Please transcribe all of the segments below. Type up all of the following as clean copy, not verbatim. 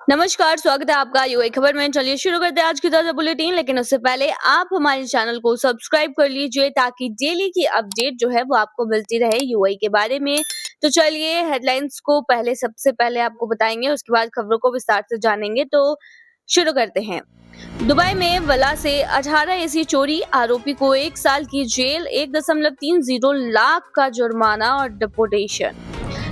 नमस्कार, स्वागत है आपका यूएई खबर में। चलिए शुरू करते हैं आज की ताजा बुलेटिन। लेकिन उससे पहले आप हमारे चैनल को सब्सक्राइब कर लीजिए ताकि डेली की अपडेट जो है वो आपको मिलती रहे यूएई के बारे में। तो चलिए हेडलाइंस को सबसे पहले आपको बताएंगे, उसके बाद खबरों को विस्तार से जानेंगे। तो शुरू करते हैं। दुबई में विला से 18 एसी चोरी, आरोपी को 1 साल की जेल, 1.30 लाख का जुर्माना और डिपोटेशन।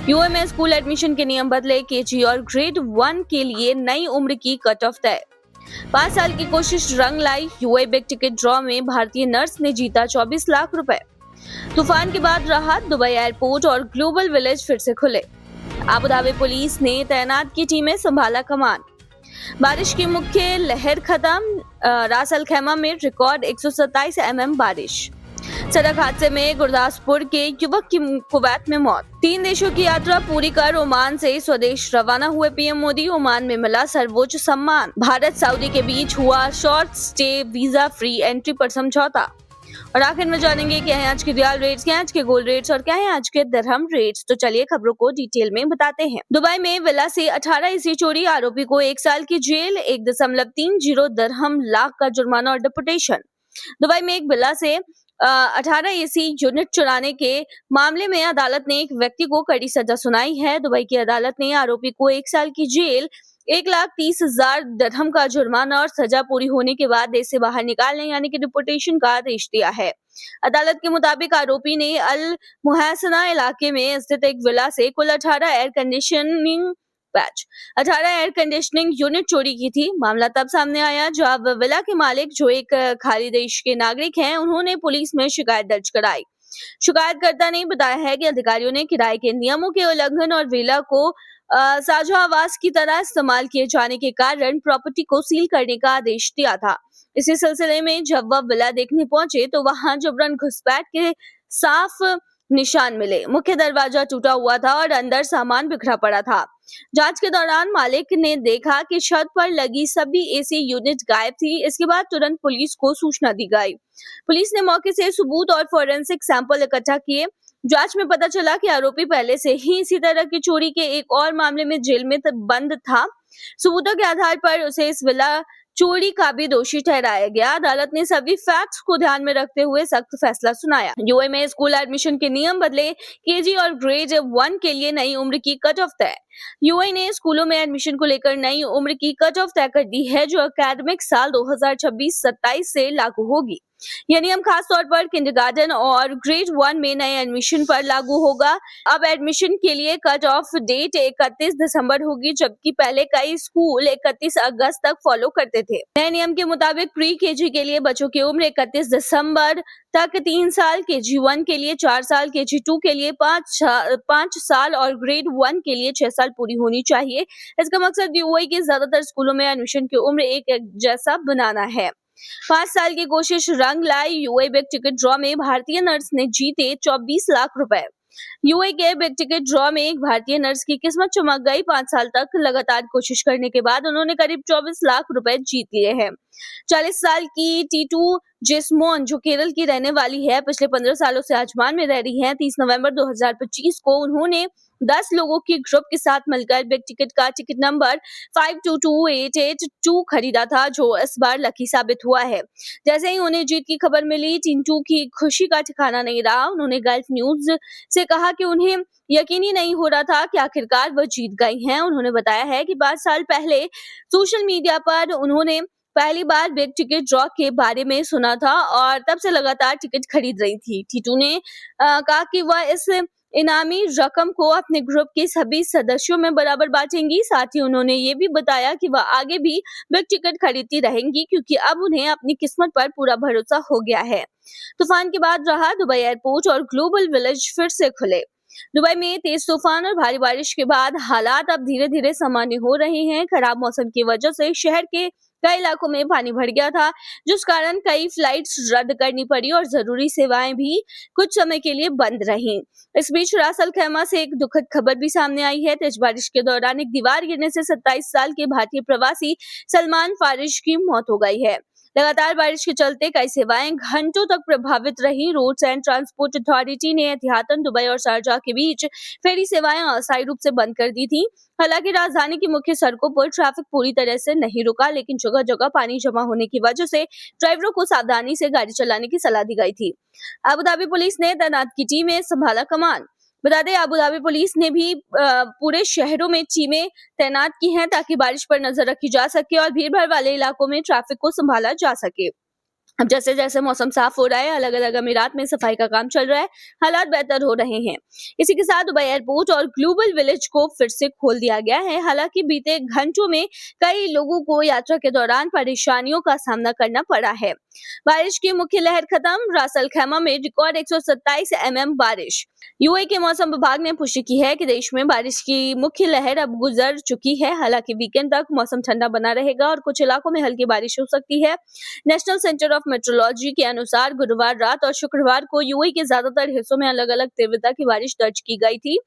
यूए में स्कूल एडमिशन के नियम बदले, केजी और ग्रेड 1 के लिए नई उम्र की कट ऑफ तय। 5 साल की कोशिश रंग लाई, यूए बिग टिकट ड्रॉ में भारतीय नर्स ने जीता 24 लाख रुपए। तूफान के बाद राहत, दुबई एयरपोर्ट और ग्लोबल विलेज फिर से खुले। अबू धाबी पुलिस ने तैनात की टीमें संभाला कमान। बारिश की मुख्य लहर खत्म, रास अल खैमा में रिकॉर्ड 127 mm बारिश। सड़क हादसे में गुरदासपुर के युवक की कुवैत में मौत। 3 देशों की यात्रा पूरी कर ओमान से स्वदेश रवाना हुए पीएम मोदी, ओमान में मिला सर्वोच्च सम्मान। भारत सऊदी के बीच हुआ short stay visa free entry पर समझौता। और आखिर में जानेंगे क्या है आज के रियल रेट्स, क्या है आज के गोल्ड रेट्स और क्या है आज के दिरहम रेट्स। तो चलिए खबरों को डिटेल में बताते हैं। दुबई में विला से 18 एसी चोरी, आरोपी को 1 साल की जेल, 1.30 दिरहम लाख का जुर्माना और डिपोटेशन। दुबई में एक विला से 18 एसी यूनिट चुराने के मामले में अदालत ने एक व्यक्ति को कड़ी सजा सुनाई है। दुबई की अदालत ने आरोपी को 1 साल की जेल, 1,30,000 दिरहम का जुर्माना और सजा पूरी होने के बाद देश से बाहर निकालने यानी कि डिपोटेशन का आदेश दिया है। अदालत के मुताबिक आरोपी ने अल मुहैसना इलाके में स्थित एक विला से कुल 18 एयर कंडीशनिंग यूनिट चोरी की थी। मामला तब सामने आया जब विला के मालिक, जो एक खाली देश के नागरिक हैं, उन्होंने पुलिस में शिकायत दर्ज कराई। शिकायतकर्ता ने बताया है कि अधिकारियों ने किराए के नियमों के उल्लंघन और विला को साझा आवास की तरह इस्तेमाल किए जाने के कारण प्रॉपर्टी को सील करने का आदेश दिया था। इसी सिलसिले में जब वह विला देखने पहुंचे तो वहां जबरन घुसपैठ के साफ निशान मिले। मुख्य दरवाजा टूटा हुआ था और अंदर सामान बिखरा पड़ा था। जांच के दौरान मालिक ने देखा कि छत पर लगी सभी एसी यूनिट गायब थी। इसके बाद तुरंत पुलिस को सूचना दी गई। पुलिस ने मौके से सबूत और फोरेंसिक सैंपल इकट्ठा किए। जांच में पता चला कि आरोपी पहले से ही इसी तरह की चोरी के एक और मामले में जेल में बंद था। सबूतों के आधार पर उसे इस विला चोरी का भी दोषी ठहराया गया। अदालत ने सभी फैक्ट्स को ध्यान में रखते हुए सख्त फैसला सुनाया। यूए में स्कूल एडमिशन के नियम बदले, केजी और ग्रेड 1 के लिए नई उम्र की कट ऑफ तय। यूए ने स्कूलों में एडमिशन को लेकर नई उम्र की कट ऑफ तय कर दी है, जो एकेडमिक साल 2026-27 से लागू होगी। यह नियम खास तौर पर किंडरगार्टन और ग्रेड 1 में नए एडमिशन पर लागू होगा। अब एडमिशन के लिए कट ऑफ डेट 31 दिसंबर होगी, जबकि पहले कई स्कूल 31 अगस्त तक फॉलो करते थे। नए नियम के मुताबिक प्री केजी के लिए बच्चों की उम्र 31 दिसंबर तक 3 साल, केजी 1 के लिए 4 साल, केजी 2 के लिए 5 साल और ग्रेड 1 के लिए 6 साल पूरी होनी चाहिए। इसका मकसद यूएई के ज्यादातर स्कूलों में एडमिशन की उम्र एक जैसा बनाना है। 5 साल की कोशिश रंग लाई, यूएई बिग टिकट ड्रॉ में भारतीय नर्स ने जीते 24 लाख रुपए। यूएई के बिग टिकट ड्रॉ में एक भारतीय नर्स की किस्मत चमक गई। 5 साल तक लगातार कोशिश करने के बाद उन्होंने करीब 24 लाख रुपए जीत लिए हैं। 40 साल की टीटू जेसमोन, जो केरल की रहने वाली है, पिछले 15 सालों से आजमान में रह रही हैं। 30 नवंबर 2025 को उन्होंने 10 लोगों की ग्रुप के साथ मिलकर बिग टिकट का टिकट नंबर 522882 खरीदा था, जो इस बार लकी साबित हुआ है। जैसे ही उन्हें जीत की खबर मिली, टिंटू की खुशी का ठिकाना नहीं रहा। उन्होंने गल्फ न्यूज से कहा कि उन्हें यकीन ही नहीं हो रहा था कि आखिरकार वह जीत गई हैं। उन्होंने बताया है कि 5 साल पहले सोशल मीडिया पर उन्होंने पहली बार बिग टिकट ड्रॉ के बारे में सुना था और तब से लगातार टिकट खरीद रही थी। टीटू ने कहा कि वह इस इनामी रकम को अपने ग्रुप के सभी सदस्यों में बराबर बांटेंगी। साथ ही उन्होंने ये भी बताया कि वह आगे भी बिग टिकट खरीदती रहेंगी, क्योंकि अब उन्हें अपनी किस्मत पर पूरा भरोसा हो गया है। तूफान के बाद रहा दुबई एयरपोर्ट और ग्लोबल विलेज फिर से खुले। दुबई में तेज तूफान और भारी बारिश के बाद हालात अब धीरे धीरे सामान्य हो रहे हैं। खराब मौसम की वजह से शहर के कई इलाकों में पानी भर गया था, जिस कारण कई फ्लाइट्स रद्द करनी पड़ी और जरूरी सेवाएं भी कुछ समय के लिए बंद रहीं। इस बीच रास अल खैमा से एक दुखद खबर भी सामने आई है। तेज बारिश के दौरान एक दीवार गिरने से 27 साल के भारतीय प्रवासी सलमान फारिश की मौत हो गई है। लगातार बारिश के चलते कई सेवाएं घंटों तक प्रभावित रही। रोड्स एंड ट्रांसपोर्ट अथॉरिटी ने एहतियातन दुबई और शारजाह के बीच फेरी सेवाएं अस्थायी रूप से बंद कर दी थी। हालांकि राजधानी की मुख्य सड़कों पर ट्रैफिक पूरी तरह से नहीं रुका, लेकिन जगह जगह पानी जमा होने की वजह से ड्राइवरों को सावधानी से गाड़ी चलाने की सलाह दी गई थी। अबू धाबी पुलिस ने तैनात की टीम में संभाला कमान। बता दें, अबू धाबी पुलिस ने भी पूरे शहरों में टीमें तैनात की हैं ताकि बारिश पर नजर रखी जा सके और भीड़-भाड़ वाले इलाकों में ट्रैफिक को संभाला जा सके। अब जैसे जैसे मौसम साफ हो रहा है, अलग अलग अमीरात में सफाई का काम चल रहा है, हालात बेहतर हो रहे हैं। इसी के साथ दुबई एयरपोर्ट और ग्लोबल विलेज को फिर से खोल दिया गया है। हालांकि बीते घंटों में कई लोगों को यात्रा के दौरान परेशानियों का सामना करना पड़ा है। बारिश की मुख्य लहर खत्म, रास अल खैमा में रिकॉर्ड 127 mm बारिश। यूएई के मौसम विभाग ने पुष्टि की है कि देश में बारिश की मुख्य लहर अब गुजर चुकी है। हालांकि वीकेंड तक मौसम ठंडा बना रहेगा और कुछ इलाकों में हल्की बारिश हो सकती है। नेशनल सेंटर ऑफ मेट्रोलॉजी के अनुसार गुरुवार रात और शुक्रवार को यूएई के ज्यादातर हिस्सों में अलग अलग तीव्रता की बारिश दर्ज की गई थी।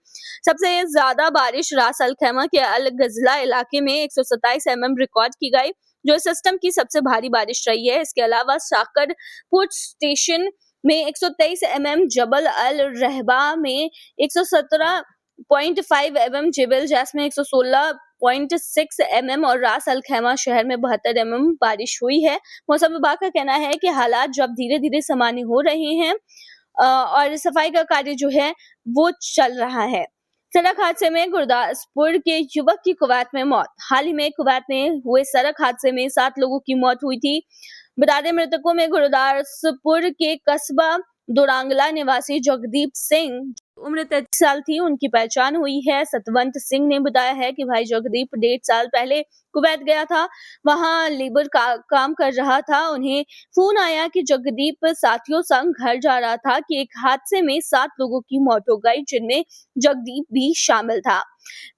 सबसे ज्यादा बारिश रास अल खैमा के अल गजला इलाके में 127 mm रिकॉर्ड की गई, जो सिस्टम की सबसे भारी बारिश रही है। इसके अलावा साकर पोर्ट स्टेशन में 123 mm, जबल अल रहबा में 117.5 mm, जेबल जैस में 116.6 mm और रास अल खैमा शहर में 72 mm बारिश हुई है। मौसम विभाग का कहना है कि हालात जब धीरे धीरे सामान्य हो रहे हैं और सफाई का कार्य जो है वो चल रहा है। सड़क हादसे में गुरदासपुर के युवक की कुवैत में मौत। हाल ही में कुवैत में हुए सड़क हादसे में 7 लोगों की मौत हुई थी। बता दें, मृतकों में गुरदासपुर के कस्बा दोरांगला निवासी जगदीप सिंह, उम्र 33 साल थी, उनकी पहचान हुई है। सतवंत सिंह ने बताया है कि भाई जगदीप 1.5 साल पहले कुवैत गया था, वहां लेबर का काम कर रहा था। उन्हें फोन आया कि जगदीप साथियों संग घर जा रहा था कि एक हादसे में 7 लोगों की मौत हो गई, जिनमें जगदीप भी शामिल था।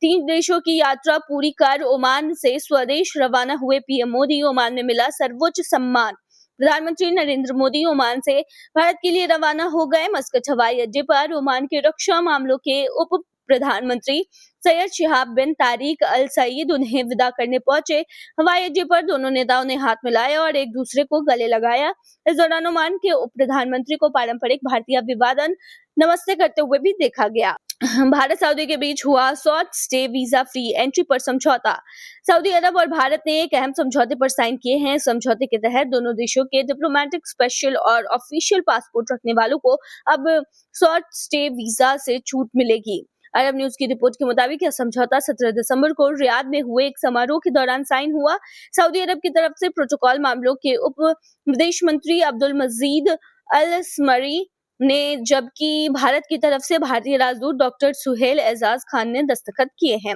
3 देशों की यात्रा पूरी कर ओमान से स्वदेश रवाना हुए पीएम मोदी। ओमान में मिला सर्वोच्च सम्मान। प्रधानमंत्री नरेंद्र मोदी ओमान से भारत के लिए रवाना हो गए। मस्कट हवाई अड्डे पर ओमान के रक्षा मामलों के उप प्रधानमंत्री सैयद शिहाब बिन तारिक अल सईद उन्हें विदा करने पहुंचे। हवाई अड्डे पर दोनों नेताओं ने हाथ मिलाया और एक दूसरे को गले लगाया। इस दौरान ओमान के उप प्रधानमंत्री को पारंपरिक भारतीय अभिवादन नमस्ते करते हुए भी देखा गया। भारत सऊदी के बीच हुआ short stay visa free entry पर समझौता। सऊदी अरब और भारत ने एक अहम समझौते पर साइन किए हैं। समझौते के तहत दोनों देशों के डिप्लोमेटिक, स्पेशल और ऑफिशियल पासपोर्ट रखने वालों को अब शॉर्ट स्टे वीजा से छूट मिलेगी। अरब न्यूज की रिपोर्ट के मुताबिक यह समझौता 17 दिसंबर को रियाद में हुए एक समारोह के दौरान साइन हुआ। सऊदी अरब की तरफ से प्रोटोकॉल मामलों के उप विदेश मंत्री अब्दुल मजीद अल स्मरी ने, जबकि भारत की तरफ से भारतीय राजदूत डॉक्टर सुहेल एजाज खान ने दस्तखत किए हैं।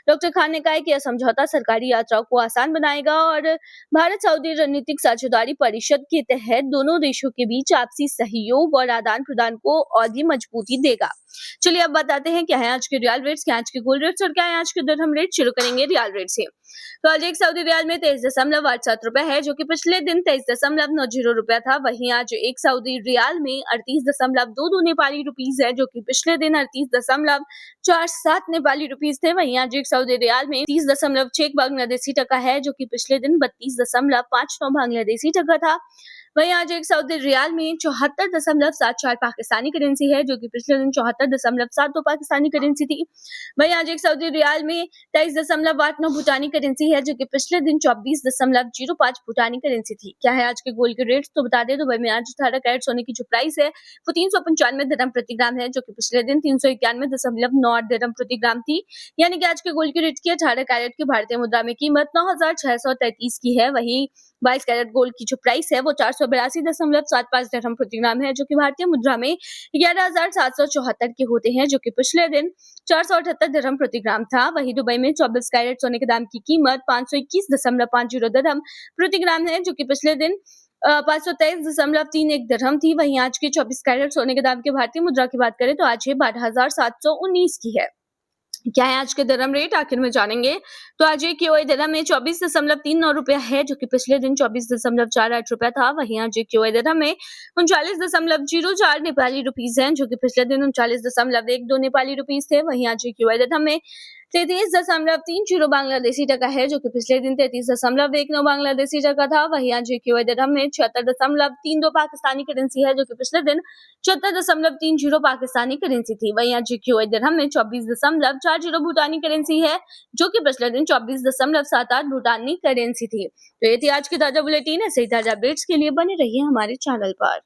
डॉक्टर खान ने कहा कि यह समझौता सरकारी यात्राओं को आसान बनाएगा और भारत सऊदी रणनीतिक साझेदारी परिषद के तहत दोनों देशों के बीच आपसी सहयोग और आदान प्रदान को और भी मजबूती देगा। चलिए अब बताते हैं क्या है आज के रियाल रेट्स, क्या आज के गोल्ड रेट्स और क्या है आज के दिरहम रेट। शुरू करेंगे रियाल रेट से। तो आज एक सऊदी रियाल में 23.87 रुपए है, जो कि पिछले दिन 23.90 रुपया था। वहीं आज एक सऊदी रियाल में 38.22 नेपाली रुपीज है, जो कि पिछले दिन 38.47 नेपाली रुपीज थे। वहीं आज एक सऊदी रियाल में 30.6 बांग्लादेशी टका है, जो कि पिछले दिन 32.59 बांग्लादेशी टका था। वहीं आज एक सऊदी रियाल में 74.74 पाकिस्तानी करेंसी है, जो कि पिछले दिन 74.72 पाकिस्तानी करेंसी थी। वहीं आज एक सऊदी रियाल में 23.89 भूटानी करेंसी है, जो कि पिछले दिन 24.05 भूटानी करेंसी थी। क्या है आज के गोल्ड के रेट्स, तो बता दें दुबई में आज 18 कैरेट सोने की जो प्राइस है वो 395 दिरहम प्रति ग्राम है, जो कि पिछले दिन 391.98 दिरहम प्रति ग्राम थी। यानी कि आज के गोल्ड के रेट की 18 कैरेट की भारतीय मुद्रा में कीमत 9,633 की है। वहीं 22 कैरेट गोल्ड की जो प्राइस है वो 482.75 दिरहम प्रति ग्राम है, जो कि भारतीय मुद्रा में 11,774 के होते हैं, जो कि पिछले दिन 478 दिरहम प्रति ग्राम था। वहीं दुबई में 24 कैरेट सोने के दाम की कीमत 521.50 दिरहम प्रति ग्राम है, जो कि पिछले दिन 523.31 दिरहम थी। वहीं आज के 24 कैरेट सोने के दाम के भारतीय मुद्रा की बात करें तो आज ये 12,719 की है। क्या है आज के दिरहम रेट, आखिर में जानेंगे। तो आज एक यूएई दिरहम में 24.39 रुपया है, जो कि पिछले दिन 24.48 रुपया था। वहीं आज एक यूएई दिरहम में 39.04 नेपाली रुपीज हैं, जो कि पिछले दिन 39.12 नेपाली रुपीज थे। वहीं आज एक यूएई दिरहम में 33.30 बांग्लादेशी टका है, जो कि पिछले दिन 33.19 बांग्लादेशी टका था। वहीं आज क्यूए दिरहम में 76.32 पाकिस्तानी करेंसी है, जो कि पिछले दिन 74.30 पाकिस्तानी करेंसी थी। वहीं आज क्यूए दिरहम में 24.40 भूटानी करेंसी है, जो कि पिछले दिन 24.78 भूटानी करेंसी थी। तो ये थी आज की ताजा बुलेटिन। ऐसे ही ताजा अपडेट्स के लिए बने रहिए हमारे चैनल पर।